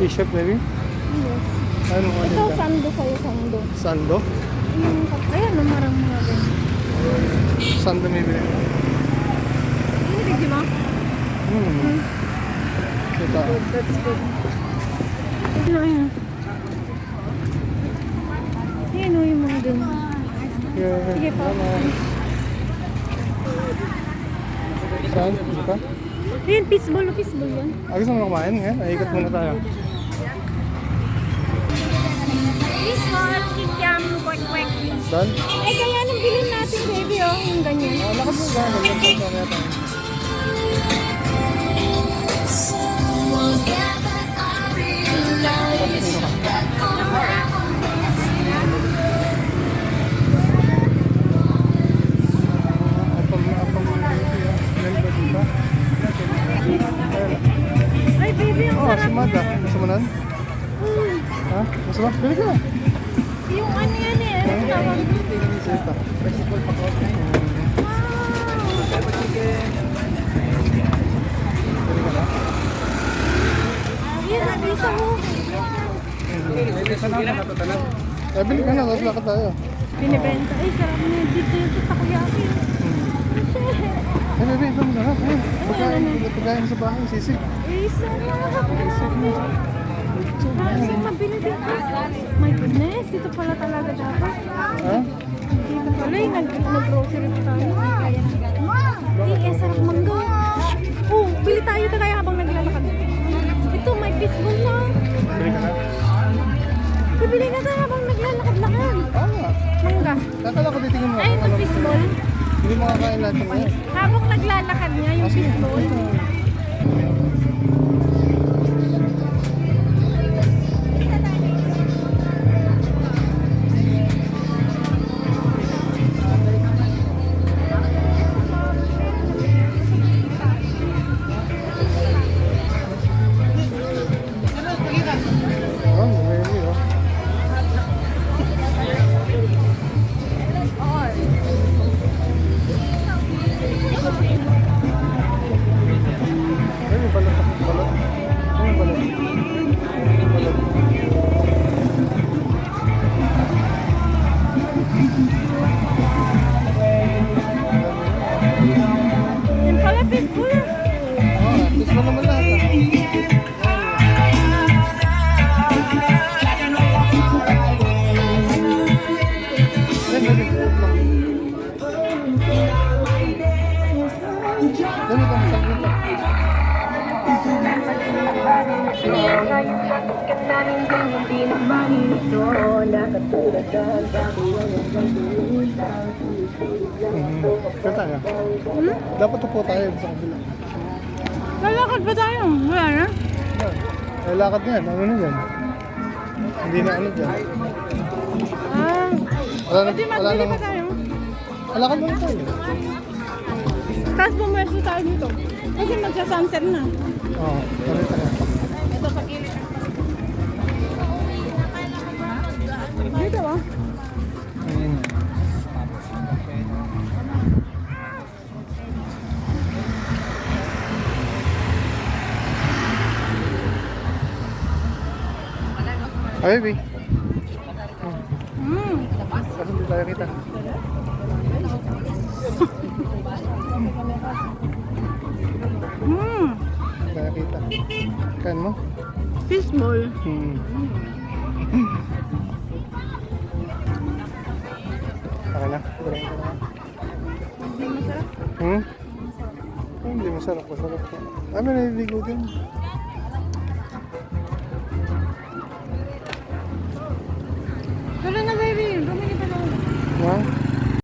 T-shirt maybe? Yes. Ano mo Ito, din ka? sando sa'yo, sando. Sando? Ayan, marang mga ganyan. Sando maybe. Hindi, di ba? Kita. Good, that's good. Ayan. Ayan o yung mga ganyan. Yeah. Sige pa. Saan? Dito? Ayan, fishball yan. Gusto mo na kumain? Ikot muna tayo. Fishball, kikiam, kwek-kwek. Saan? Eh, kaya nang bilhin natin, baby, oh, yung ganyan. Lakad mo ba? Lakad mo ba? Ay, baby, ang Oh, sarap. si Mada. Gusto mo nun? Ha? Gusto mo? Bili ka na. Yung ano yan eh, ano tawag? Sita. Yan, nabisa mo. Bili ka na. Tapos lakad tayo. Binibenta. Ay, sarap na yung dito yung sa takoyaki. Bebe, ito mo na. Pagkain sa bahay. Sisig. Ay, sarap. Kasi mabili dito. My goodness, ito pala talaga dapat. Ha? Dito pala yung nag-grocery pa tayo. Eh, sarap mangga. Oh, bili tayo ito kaya habang naglalakad. Ito, may fishball na. Bili ka na. Bibili ka tayo habang naglalakad-lakad. Oo nga. Mangga. Kakala ko titingin mo. Ay, ito fishball. Hindi mo kakain lahat ng ngayon. Habang naglalakad niya yung fishball. Oh, maybe, oh. Ay, balot ako. Balot. Ano balot? Balot. Yan pala fishball. Gusto mo naman lahat, ah. Yan, baby. Dami kang saglit, ah. Kata nga. Dapat upo tayo sa kabila. Lalakad ba tayo? Wala na. Ay, lakad nga yan. Ano na yan? Hindi na ano dyan. Ah, Wala na, pwede wala magbili na. pa tayo. Lakad mo na tayo. Tapos bumwesto tayo dito. Kasi magsa-sunset na. Oo, parita nga. Ito sa gilid. Dito ba? Ayun. Ay, baby. Kasi hindi tayo kita. Hindi tayo kita. Kain mo? Fishball. Okay na. Kumain ka na. Hindi masarap. Hindi masarap. Masarap ka. Ay, may naliligo din.